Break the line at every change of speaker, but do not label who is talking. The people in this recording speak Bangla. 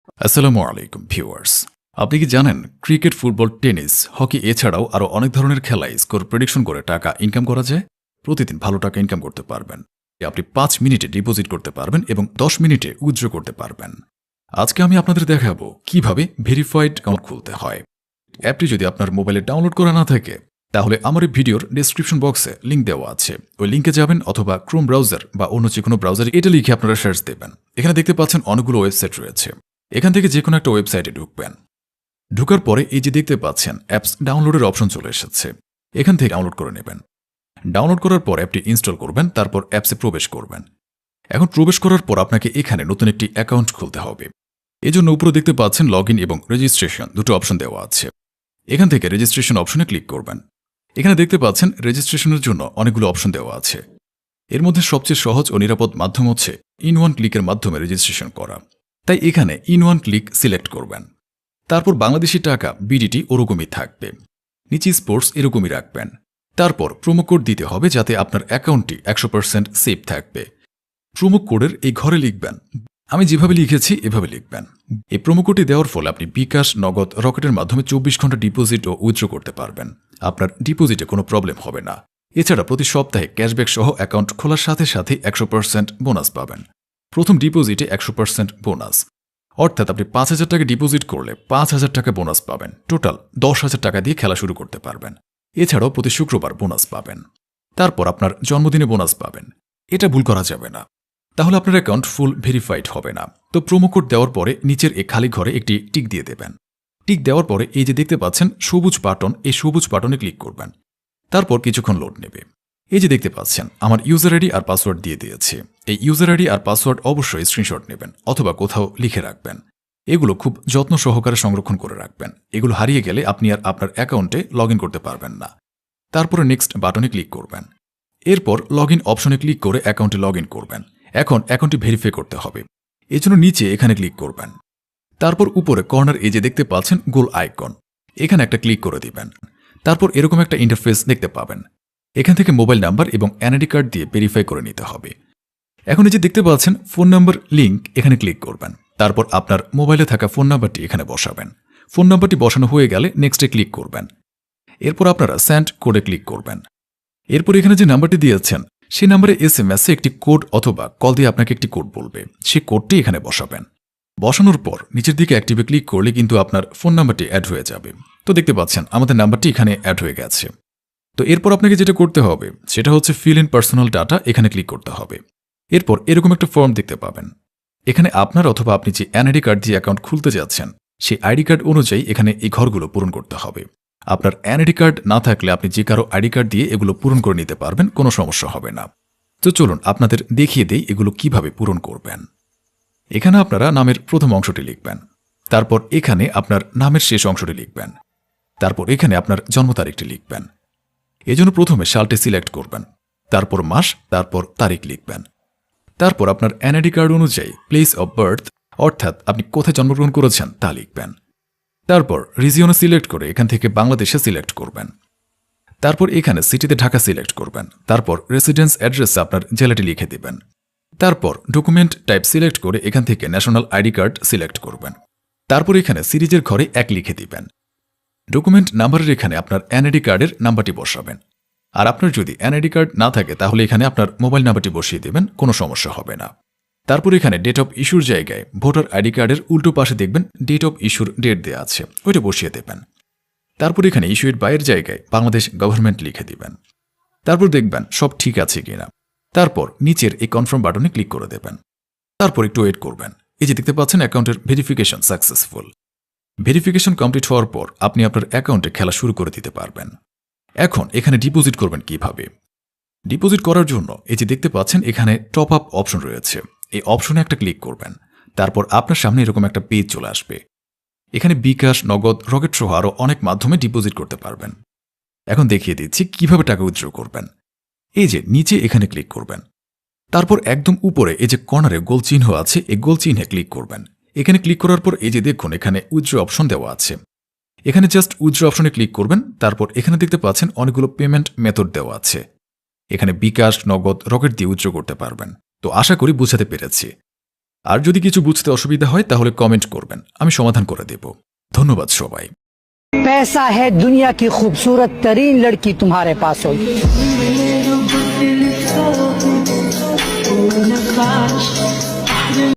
আসসালামু আলাইকুম ভিউয়ার্স। আপনি কি জানেন ক্রিকেট, ফুটবল, টেনিস, হকি এছাড়াও আরও অনেক ধরনের খেলায় স্কোর প্রেডিকশন করে টাকা ইনকাম করা যায়? প্রতিদিন ভালো টাকা ইনকাম করতে পারবেন। আপনি ৫ মিনিটে ডিপোজিট করতে পারবেন এবং ১০ মিনিটে উইথড্র করতে পারবেন। আজকে আমি আপনাদের দেখাবো কিভাবে ভেরিফাইড অ্যাকাউন্ট খুলতে হয়। অ্যাপটি যদি আপনার মোবাইলে ডাউনলোড করা না থাকে তাহলে আমার এই ভিডিওর ডেসক্রিপশন বক্সে লিঙ্ক দেওয়া আছে, ওই লিঙ্কে যাবেন অথবা ক্রোম ব্রাউজার বা অন্য যে কোনো ব্রাউজারে এটা লিখে আপনারা সার্চ দেবেন। এখানে দেখতে পাচ্ছেন অনেকগুলো ওয়েবসাইট রয়েছে। এখান থেকে যে কোনো একটা ওয়েবসাইটে ঢুকবেন। ঢোকার পরে এই যে দেখতে পাচ্ছেন অ্যাপস ডাউনলোডের অপশন চলে এসেছে, এখান থেকে ডাউনলোড করে নেবেন। ডাউনলোড করার পর অ্যাপটি ইনস্টল করবেন, তারপর অ্যাপসে প্রবেশ করবেন। এখন প্রবেশ করার পর আপনাকে এখানে নতুন একটি অ্যাকাউন্ট খুলতে হবে। এজন্য উপরে দেখতে পাচ্ছেন লগ ইন এবং রেজিস্ট্রেশন দুটো অপশন দেওয়া আছে। এখান থেকে রেজিস্ট্রেশন অপশনে ক্লিক করবেন। এখানে দেখতে পাচ্ছেন রেজিস্ট্রেশনের জন্য অনেকগুলো অপশন দেওয়া আছে। এর মধ্যে সবচেয়ে সহজ ও নিরাপদ মাধ্যম হচ্ছে ইন ওয়ান ক্লিকের মাধ্যমে রেজিস্ট্রেশন করা। তাই এখানে ইন ওয়ান ক্লিক সিলেক্ট করবেন। তারপর বাংলাদেশি টাকা বিডিটি ওরকমই থাকবে, নিচে স্পোর্টস এরকমই রাখবেন। তারপর প্রোমো কোড দিতে হবে যাতে আপনার অ্যাকাউন্টটি ১০০% সেফ থাকবে। প্রোমো কোডের এই ঘরে লিখবেন, আমি যেভাবে লিখেছি এভাবে লিখবেন। এই প্রোমো কোডটি দেওয়ার ফলে আপনি বিকাশ, নগদ, রকেটের মাধ্যমে ২৪ ঘন্টা ডিপোজিট ও উইথড্র করতে পারবেন। আপনার ডিপোজিটে কোনো প্রবলেম হবে না। এছাড়া প্রতি সপ্তাহে ক্যাশব্যাক সহ অ্যাকাউন্ট খোলার সাথে সাথে ১০০% বোনাস পাবেন। প্রথম ডিপোজিটে ১০০% বোনাস, অর্থাৎ আপনি ৫,০০০ টাকা ডিপোজিট করলে ৫,০০০ টাকা বোনাস পাবেন। টোটাল ১০,০০০ টাকা দিয়ে খেলা শুরু করতে পারবেন। এছাড়াও প্রতি শুক্রবার বোনাস পাবেন। তারপর আপনার জন্মদিনে বোনাস পাবেন। এটা ভুল করা যাবে না, তাহলে আপনার অ্যাকাউন্ট ফুল ভেরিফাইড হবে না। তো প্রোমো কোড দেওয়ার পরে নিচের এই খালি ঘরে একটি টিক দিয়ে দেবেন। টিক দেওয়ার পরে এই যে দেখতে পাচ্ছেন সবুজ বাটন, এই সবুজ বাটনে ক্লিক করবেন। তারপর কিছুক্ষণ লোড নেবে। এই যে দেখতে পাচ্ছেন আমার ইউজার আইডি আর পাসওয়ার্ড দিয়ে দিয়েছে। এই ইউজার আইডি আর পাসওয়ার্ড অবশ্যই স্ক্রিনশট নেবেন অথবা কোথাও লিখে রাখবেন। এগুলো খুব যত্ন সহকারে সংরক্ষণ করে রাখবেন। এগুলো হারিয়ে গেলে আপনি আর আপনার অ্যাকাউন্টে লগ ইন করতে পারবেন না। তারপরে নেক্সট বাটনে ক্লিক করবেন। এরপর লগ ইন অপশনে ক্লিক করে অ্যাকাউন্টে লগ ইন করবেন। এখন অ্যাকাউন্টটি ভেরিফাই করতে হবে, এজন্য নিচে এখানে ক্লিক করবেন। তারপর উপরে কর্নার এই যে দেখতে পাচ্ছেন গোল আইকন, এখানে একটা ক্লিক করে দিবেন। তারপর এরকম একটা ইন্টারফেস দেখতে পাবেন। এখান থেকে মোবাইল নাম্বার এবং এনআইডি কার্ড দিয়ে ভেরিফাই করে নিতে হবে। এখন এই যে দেখতে পাচ্ছেন ফোন নাম্বার লিঙ্ক, এখানে ক্লিক করবেন। তারপর আপনার মোবাইলে থাকা ফোন নাম্বারটি এখানে বসাবেন। ফোন নাম্বারটি বসানো হয়ে গেলে নেক্সটে ক্লিক করবেন। এরপর আপনারা সেন্ড কোডে ক্লিক করবেন। এরপর এখানে যে নাম্বারটি দিয়েছেন সেই নাম্বারে এসএমএসে একটি কোড অথবা কল দিয়ে আপনাকে একটি কোড বলবে, সেই কোডটি এখানে বসাবেন। বসানোর পর নিচের দিকে অ্যাক্টিভে ক্লিক করলে কিন্তু আপনার ফোন নাম্বারটি অ্যাড হয়ে যাবে। তো দেখতে পাচ্ছেন আমাদের নাম্বারটি এখানে অ্যাড হয়ে গেছে। তো এরপর আপনাকে যেটা করতে হবে সেটা হচ্ছে ফিল ইন পার্সোনাল ডাটা, এখানে ক্লিক করতে হবে। এরপর এরকম একটা ফর্ম দেখতে পাবেন। এখানে আপনার অথবা আপনি যে এনআইডি কার্ড দিয়ে অ্যাকাউন্ট খুলতে যাচ্ছেন সেই আইডি কার্ড অনুযায়ী এখানে এই ঘরগুলো পূরণ করতে হবে। আপনার এনআইডি কার্ড না থাকলে আপনি যে কারো আইডি কার্ড দিয়ে এগুলো পূরণ করে নিতে পারবেন, কোনো সমস্যা হবে না। তো চলুন আপনাদের দেখিয়ে দেই এগুলো কিভাবে পূরণ করবেন। এখানে আপনারা নামের প্রথম অংশটি লিখবেন। তারপর এখানে আপনার নামের শেষ অংশটি লিখবেন। তারপর এখানে আপনার জন্ম তারিখটি লিখবেন। এজন্য প্রথমে সালটি সিলেক্ট করবেন, তারপর মাস, তারপর তারিখ লিখবেন। তারপর আপনার এনআইডি কার্ড অনুযায়ী প্লেস অফ বার্থ, অর্থাৎ আপনি কোথায় জন্মগ্রহণ করেছেন তা লিখবেন। তারপর রিজিয়নে সিলেক্ট করে এখান থেকে বাংলাদেশে সিলেক্ট করবেন। তারপর এখানে সিটিতে ঢাকা সিলেক্ট করবেন। তারপর রেসিডেন্স অ্যাড্রেসে আপনার জেলাটি লিখে দিবেন। তারপর ডকুমেন্ট টাইপ সিলেক্ট করে এখান থেকে ন্যাশনাল আইডি কার্ড সিলেক্ট করবেন। তারপর এখানে সিরিজের ঘরে ১ লিখে দিবেন। ডকুমেন্ট নাম্বারের এখানে আপনার এনআইডি কার্ডের নাম্বারটি বসাবেন। আর আপনার যদি এনআইডি কার্ড না থাকে তাহলে এখানে আপনার মোবাইল নাম্বারটি বসিয়ে দেবেন, কোনো সমস্যা হবে না। তারপর এখানে ডেট অফ ইস্যুর জায়গায় ভোটার আইডি কার্ডের উল্টো পাশে দেখবেন ডেট অফ ইস্যুর ডেট দেওয়া আছে, ওইটা বসিয়ে দেবেন। তারপর এখানে ইস্যুয়ের বাইয়ের জায়গায় বাংলাদেশ গভর্নমেন্ট লিখে দিবেন। তারপর দেখবেন সব ঠিক আছে কিনা। তারপর নিচের এই কনফার্ম বাটনে ক্লিক করে দেবেন। তারপর একটু ওয়েট করবেন। এই যে দেখতে পাচ্ছেন অ্যাকাউন্টের ভেরিফিকেশন সাকসেসফুল। ভেরিফিকেশন কমপ্লিট হওয়ার পর আপনি আপনার অ্যাকাউন্টে খেলা শুরু করে দিতে পারবেন। এখন এখানে ডিপোজিট করবেন কিভাবে। ডিপোজিট করার জন্য এই যে দেখতে পাচ্ছেন এখানে টপ আপ অপশন রয়েছে, এই অপশনে একটা ক্লিক করবেন। তারপর আপনার সামনে এরকম একটা পেজ চলে আসবে। এখানে বিকাশ, নগদ, রকেট সহ আরও অনেক মাধ্যমে ডিপোজিট করতে পারবেন। এখন দেখিয়ে দিচ্ছি কিভাবে টাকা উইথড্র করবেন। এই যে নিচে এখানে ক্লিক করবেন। তারপর একদম উপরে এই যে কর্নারে গোল চিহ্ন আছে, এই গোল চিহ্নে ক্লিক করবেন। এখানে ক্লিক করার পর এই যে দেখুন এখানে উইথড্র অপশন দেওয়া আছে, এখানে জাস্ট উইথড্র অপশনে ক্লিক করবেন। তারপর এখানে দেখতে পাচ্ছেন অনেকগুলো পেমেন্ট মেথড দেওয়া আছে। এখানে বিকাশ, নগদ, রকেট দিয়ে উইথড্র করতে পারবেন। তো আশা করি বুঝাতে পেরেছি। আর যদি কিছু বুঝতে অসুবিধা হয় তাহলে কমেন্ট করবেন, আমি সমাধান করে দেব। ধন্যবাদ সবাই।
पैसा है दुनिया की खूबसूरत तरीन लड़की तुम्हारे पास होगी।